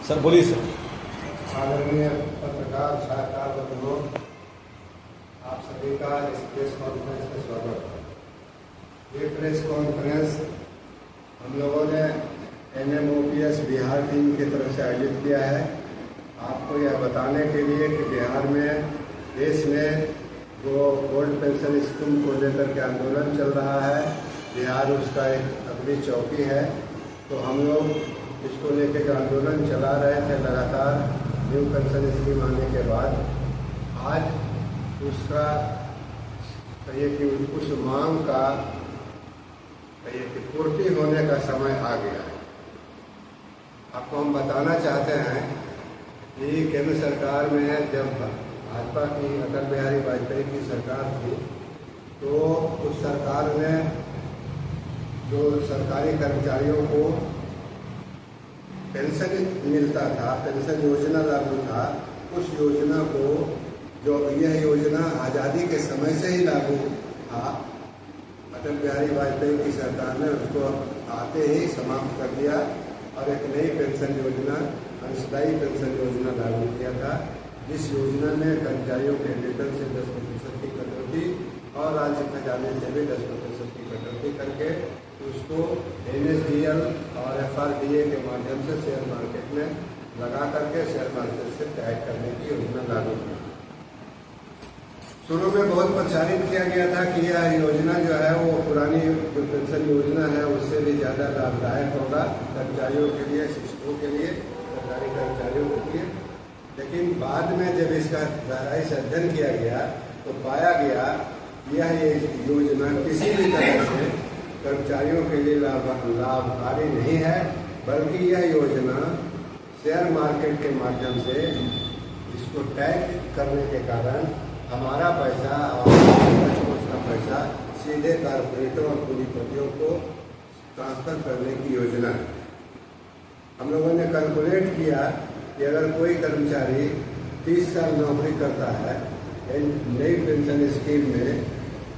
Sir बोलिए sir. आदरणीय पत्रकार साहबकार बंधुओं, आप सभी का इस प्रेस कॉन्फ्रेंस में स्वागत है। ये प्रेस कॉन्फ्रेंस हम लोगों ने NMOPS बिहार टीम की तरफ से आयोजित किया है, आपको यह बताने के लिए कि बिहार में देश में जो गोल्ड पेंशन स्कीम को लेकर के आंदोलन चल रहा है, बिहार उसका एक अगली चौकी है। तो हम लोग इसको लेकर के आंदोलन चला रहे थे लगातार। न्यू पेंशन स्कीम आने के बाद आज उसका कहिए कि उस मांग का कहिए कि पूर्ति होने का समय आ गया है। आपको हम बताना चाहते हैं कि केंद्र सरकार में जब भाजपा की अटल बिहारी वाजपेयी की सरकार थी, तो उस सरकार ने जो सरकारी कर्मचारियों को पेंशन मिलता था, पेंशन योजना लागू था, उस योजना को जो यह योजना आज़ादी के समय से ही लागू था, अटल बिहारी वाजपेयी की सरकार ने उसको आते ही समाप्त कर दिया और एक नई पेंशन योजना, अंशदायी पेंशन योजना लागू किया था, जिस योजना में कर्मचारियों के वेतन से 10% की कटौती और राज्य खजाने से भी 10% की कटौती करके उसको NSDL और FRDA के माध्यम से शेयर मार्केट में लगा करके शेयर मार्केट से टैग करने की योजना लागू की। शुरू में बहुत प्रचारित किया गया था कि यह योजना जो है वो पुरानी जो पेंशन योजना है उससे भी ज़्यादा लाभदायक होगा कर्मचारियों के लिए, शिक्षकों के लिए, सरकारी कर्मचारियों के लिए। लेकिन बाद में जब इसका गहराई से अध्ययन किया गया तो पाया गया यह योजना किसी भी तरह से कर्मचारियों के लिए लाभकारी नहीं है, बल्कि यह योजना शेयर मार्केट के माध्यम से इसको टैग करने के कारण हमारा पैसा और उसका पैसा सीधे कारपोरेटों और पूंजीपतियों को ट्रांसफर करने की योजना है। हम लोगों ने कैलकुलेट किया कि अगर कोई कर्मचारी 30 साल नौकरी करता है नई पेंशन स्कीम में,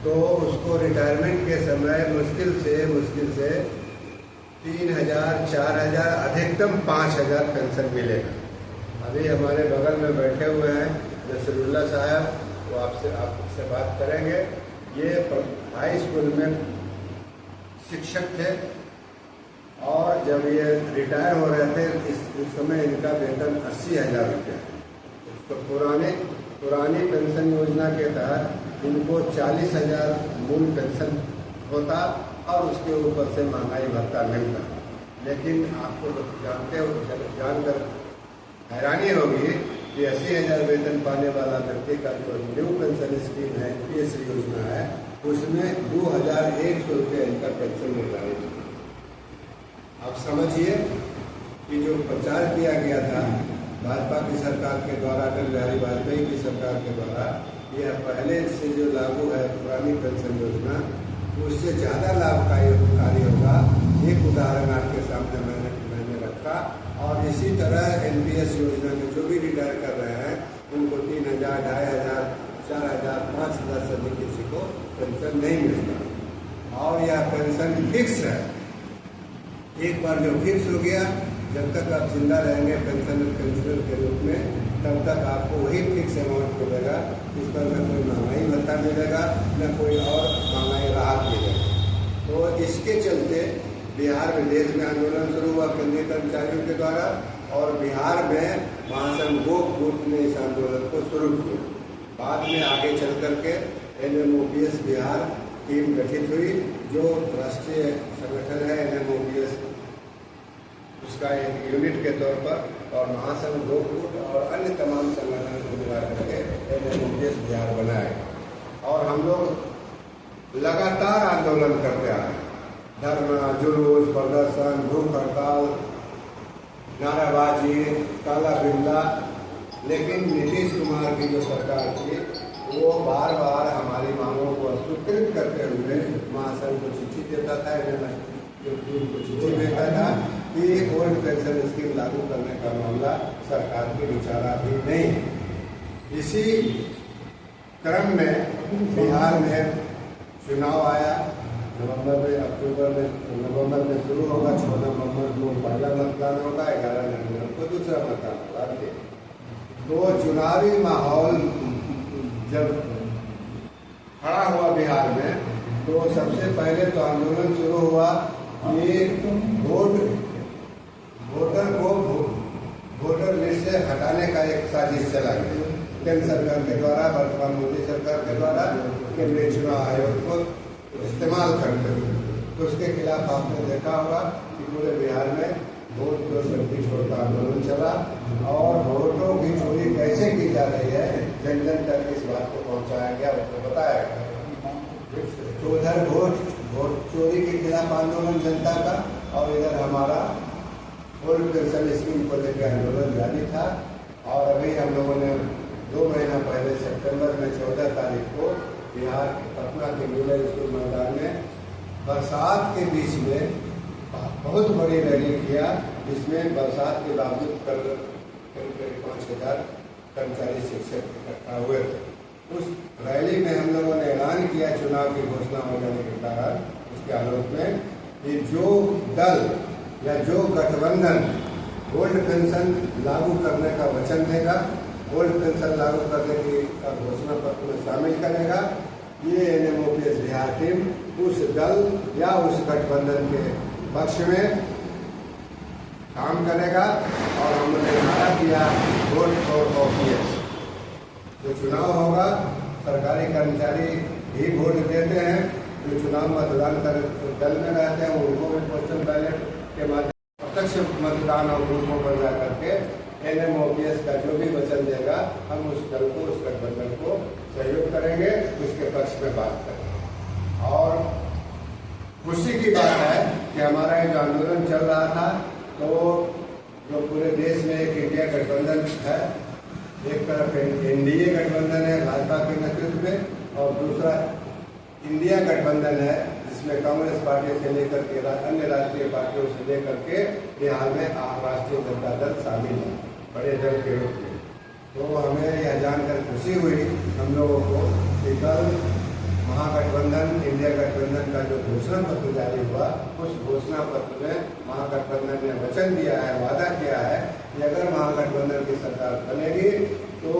तो उसको रिटायरमेंट के समय मुश्किल से 3,000, 4,000, अधिकतम 5,000 पेंशन मिलेगा। अभी हमारे बगल में बैठे हुए हैं नसरुल्ला साहब, वो आपसे बात करेंगे। ये हाई स्कूल में शिक्षक थे और जब ये रिटायर हो रहे थे उस समय इनका वेतन 80,000 रुपया है। तो पुरानी पेंशन योजना के तहत इनको 40,000 मूल पेंशन होता और उसके ऊपर से महंगाई भत्ता मिलता। लेकिन आपको जानते हो, जानकर हैरानी होगी कि 80,000 वेतन पाने वाला व्यक्ति का जो न्यू पेंशन स्कीम है, NPS योजना है, उसमें 2,100 रुपये इनका पेंशन निर्धारित है। आप समझिए कि जो प्रचार किया गया था भाजपा की सरकार के द्वारा, अटल बिहारी वाजपेयी की सरकार के द्वारा, यह पहले से जो लागू है पुरानी पेंशन योजना, उससे ज़्यादा लाभकारी होगा। एक उदाहरण आपके सामने मैंने रखा। और इसी तरह NPS योजना में जो भी रिटायर कर रहे हैं उनको 3,000, 2,500, 4,000, 5,000 से अधिक किसी को पेंशन नहीं मिलता। और यह पेंशन फिक्स है। एक बार जो फिक्स हो गया, जब तक आप जिंदा रहेंगे पेंशनर के रूप में, तब तक आपको वही फिक्स अमाउंट मिलेगा। इस पर न कोई महंगाई भत्ता मिलेगा, न कोई और महंगाई राहत मिलेगा। तो इसके चलते बिहार में देश में आंदोलन शुरू हुआ केंद्रीय कर्मचारियों के द्वारा, और बिहार में महासंघ ग्रुप ने इस आंदोलन को शुरू किया। बाद में आगे चल करके NMOPS बिहार टीम गठित हुई, जो राष्ट्रीय संगठन है NMOPS, उसका एक यूनिट के तौर पर, और महासंघ ग्रुप और अन्य तमाम संगठन को मिला करके NMOPS बिहार बनाया। और हम लोग लगातार आंदोलन करते आ रहे हैं, धरना, जुलूस, प्रदर्शन, भूख हड़ताल, नाराबाजी, काला बिल्ला। लेकिन नीतीश कुमार की जो सरकार थी वो बार बार हमारी मांगों को अस्वीकृत करते हुए महासंघ को चिट्ठी देता था, को चिट्ठी देता था कि ओल्ड पेंशन स्कीम लागू करने का मामला सरकार के विचाराधीन नहीं है। इसी क्रम में बिहार में चुनाव आया, नवंबर में शुरू होगा, 6 नवंबर को पहला मतदान होगा, 11 नवंबर को दूसरा मतदान होगा। तो चुनावी माहौल जब खड़ा हुआ बिहार में, तो सबसे पहले तो आंदोलन शुरू हुआ कि वोटर लिस्ट से हटाने का एक साजिश चला गया केंद्र सरकार के द्वारा, वर्तमान मोदी सरकार के द्वारा केंद्रीय चुनाव आयोग को इस्तेमाल करते हुए। तो उसके खिलाफ आपने देखा होगा कि पूरे बिहार में वोट चोर का आंदोलन चला, और वोटों की चोरी कैसे की जा रही है जन जन तक इस बात को पहुंचाया गया, उसको बताया गया। तो उधर वोट चोरी के खिलाफ आंदोलन जनता का, और इधर हमारा ओल्ड पेंशन स्कीम को लेकर आंदोलन जारी था। और अभी हम लोगों ने 2 महीना पहले सितंबर में 14 तारीख को बिहार पटना के मिडिल स्कूल मैदान में बरसात के बीच में बहुत बड़ी रैली किया, जिसमें बरसात के बावजूद करीब 5,000 कर्मचारी शिक्षक इकट्ठा हुए थे। उस रैली में हम लोगों ने ऐलान किया, चुनाव की घोषणा हो जाने के कारण उसके आलोक में, कि जो दल या जो गठबंधन ओल्ड पेंशन लागू करने का वचन देगा, ओल्ड पेंशन लागू करने की घोषणा पत्र में शामिल करेगा, ये NMOPS बिहार टीम उस दल या उस गठबंधन के पक्ष में काम करेगा। और हमने नारा दिया, वोट फॉर OPS। जो चुनाव होगा, सरकारी कर्मचारी ही वोट देते हैं, जो चुनाव मतदान कर दल में रहते हैं उनको भी पोस्टल बैलेट के माध्यम प्रत्यक्ष मतदान और बूथों पर जा करके NMOPS का जो भी वचन देगा, हम उस दल को, उस गठबंधन को सहयोग करेंगे, उसके पक्ष में बात करेंगे। और खुशी की बात है कि हमारा ये जो आंदोलन चल रहा था, तो जो पूरे देश में एक इंडिया गठबंधन है, एक तरफ NDA गठबंधन है भाजपा के नेतृत्व में, और दूसरा इंडिया गठबंधन है जिसमें कांग्रेस पार्टी से लेकर के अन्य राष्ट्रीय पार्टियों से लेकर के बिहार में राष्ट्रीय जनता दल शामिल है, बड़े दल के रूप में। तो हमें यह जानकर खुशी हुई हम लोगों को कि कल महागठबंधन, इंडिया गठबंधन का जो घोषणा पत्र जारी हुआ, उस घोषणा पत्र में महागठबंधन ने वचन दिया है, वादा किया है कि अगर महागठबंधन की सरकार बनेगी तो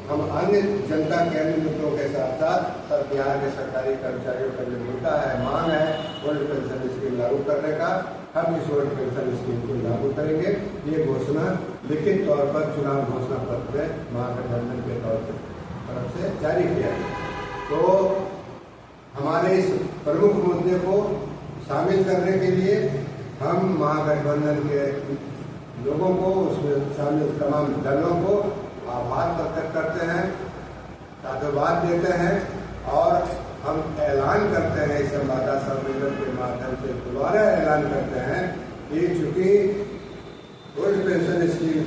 हम अन्य जनता के अन्य मुद्दों के साथ साथ बिहार के सरकारी कर्मचारियों का जो मुद्दा है, मांग है ओल्ड पेंशन स्कीम लागू करने का, हम इस ओल्ड पेंशन स्कीम को लागू करेंगे। ये घोषणा लिखित तौर पर चुनाव घोषणा पत्र में महागठबंधन के तरफ से जारी किया गया। तो हमारे इस प्रमुख मुद्दे को शामिल करने के लिए हम महागठबंधन के लोगों को, उसमें शामिल तमाम दलों को आभार प्रकट करते हैं, साधुवाद देते हैं, और हम ऐलान करते हैं इस संवाददाता सम्मेलन के माध्यम से दोबारा ऐलान करते हैं कि चूंकि ओल्ड पेंशन स्कीम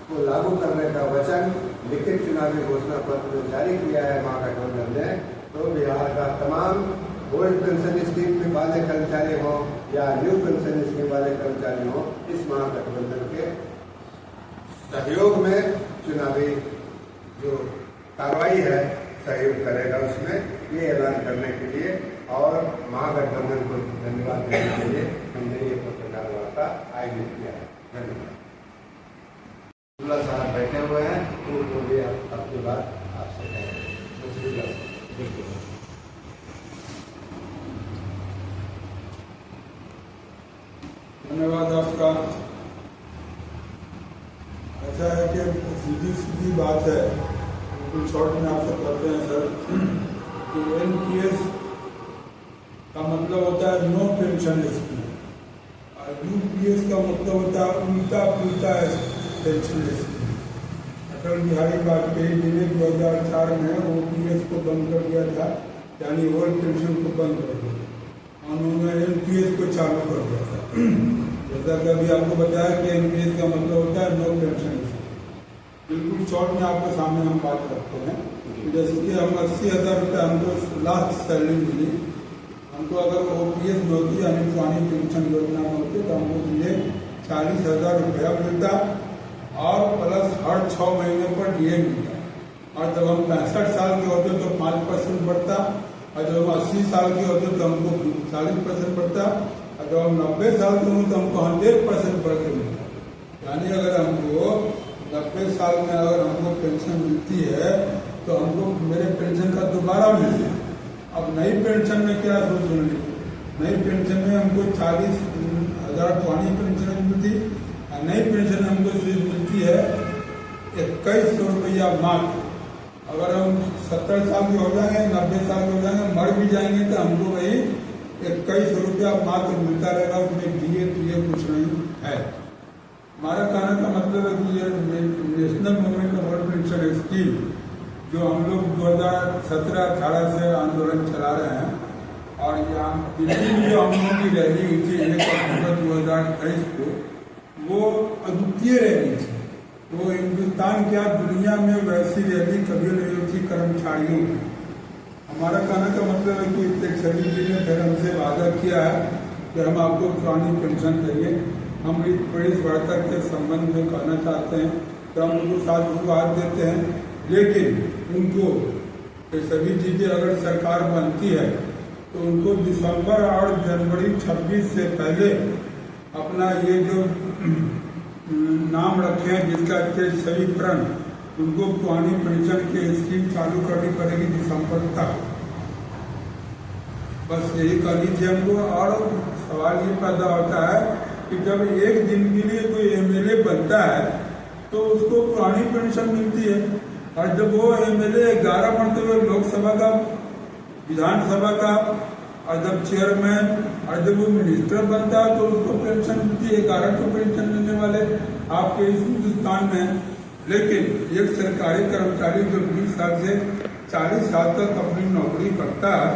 को लागू करने का वचन लिखित चुनावी घोषणा पत्र में जारी किया है महागठबंधन ने, तो बिहार का तमाम ओल्ड पेंशन स्कीम के वाले कर्मचारी हों या न्यू पेंशन स्कीम वाले कर्मचारी हों, इस महागठबंधन के सहयोग में चुनावी जो कार्रवाई है सहयोग करेगा। उसमें ये ऐलान करने के लिए और महागठबंधन को धन्यवाद देने के लिए हमने ये पत्रकार वार्ता आयोजित किया है। धन्यवाद। साहब बैठे हुए हैं, उनको भी अपनी बात आपसे धन्यवाद आपका। ऐसा है कि सीधी बात है, बिल्कुल शॉर्ट में आपसे करते हैं सर, कि NPS का मतलब होता है नो पेंशन स्कीम, और UPS का मतलब होता है उल्टा पुल्टा पेंशन स्कीम। अटल बिहारी वाजपेयी जी ने 2004 में OPS को बंद कर दिया था, यानी ओल्ड पेंशन को बंद कर दिया, उन्होंने NPS को चालू कर दिया था। जैसा कि अभी आपको बताया कि NPS का मतलब होता है नो पेंशन स्कीम। बिल्कुल शॉर्ट में आपके सामने हम बात करते हैं। जैसे कि हम 80,000 रुपये हमको लास्ट सैलरी मिली, हमको अगर OPS में होती यानी पुरानी पेंशन योजना में होती तो हमको लिए 40,000 रुपया मिलता, और प्लस हर 6 महीने पर DA मिलता। और जब हम 65 साल के होते तो 5% बढ़ता, और जब हम 80 साल के होते तो हमको 40% बढ़ता, और जब हम 90 साल के हों तो हमको 100% बढ़ के मिलता। यानी अगर हमको 90 साल में अगर हमको पेंशन मिलती है तो हमको मेरे पेंशन का दोबारा मिलता है। अब नई पेंशन में क्या सोच रही, नई पेंशन में हमको 40,000 पुरानी पेंशन मिलती, और नई पेंशन हमको सिर्फ मिलती है 2100 रुपया मात्र। अगर हम 70 साल के हो जाएंगे, 90 साल के हो जाएंगे, मर भी जाएंगे तो हमको वही 2100 रुपया मात्र मिलता रहेगा, उसमें DA PA कुछ नहीं है। हमारा कहने का मतलब है कि ये national movement of world pension scheme जो हम लोग 2017-18 से आंदोलन चला रहे हैं, और यहाँ दिल्ली में जो हम लोगों की रैली हुई थी 1 अक्टूबर 2023 को, वो अद्वितीय रैली थी। वो हिंदुस्तान क्या दुनिया में वैसी रैली कभी नहीं हुई थी कर्मचारियों की। हमारा कहने का मतलब है कि सभी जी ने फिर हमसे वादा किया है कि हम आपको पुरानी पेंशन देंगे। हम इस प्रेस वार्ता के संबंध में कहना चाहते हैं कि हम उनको साथ उपहार देते हैं, लेकिन उनको सभी चीज़ें अगर सरकार बनती है तो उनको दिसंबर और जनवरी 26 से पहले अपना ये जो नाम रखे हैं जिसका सवीकरण, उनको पुरानी पेंशन की स्कीम चालू करनी पड़ेगी दिसंबर तक। बस यही कहनी थी हमको। और सवाल ये पैदा होता है कि जब एक दिन के लिए कोई MLA बनता है तो उसको पुरानी पेंशन मिलती है, और जब वो MLA 11 मरतबे लोकसभा का, विधानसभा का, और जब चेयरमैन और जब वो मिनिस्टर बनता है तो उसको पेंशन मिलती है। 11 पेंशन मिलने वाले आपके इस हिंदुस्तान में। लेकिन एक सरकारी कर्मचारी जो 20 साल से 40 साल तक अपनी नौकरी करता है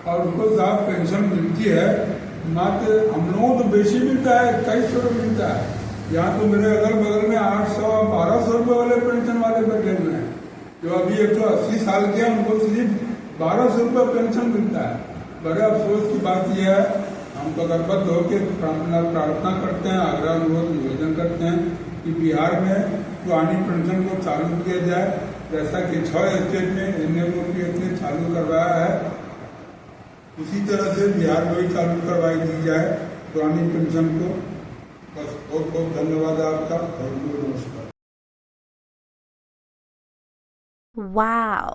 और उनको साफ पेंशन मिलती है, मात्र हम लोगों तो बेसी मिलता है, 2100 मिलता है। यहाँ तो मेरे अगल बगल में 800-1200 रुपये वाले पेंशन वाले बैठे हुए हैं, जो अभी 180 साल के हैं, उनको सिर्फ 1200 रुपये पेंशन मिलता है। बड़े अफसोस की बात यह है, हम तो गर्भवत होकर प्रार्थना करते हैं, आग्रह अनुरोध निवेदन करते हैं कि बिहार में पुरानी पेंशन को चालू किया जाए, जैसा कि 6 स्टेट में NMOPS ने चालू करवाया है, उसी तरह से बिहार में भी चालू करवाई दी जाए पुरानी पेंशन को। बस बहुत बहुत धन्यवाद आपका, बहुत बहुत नमस्कार। Wow.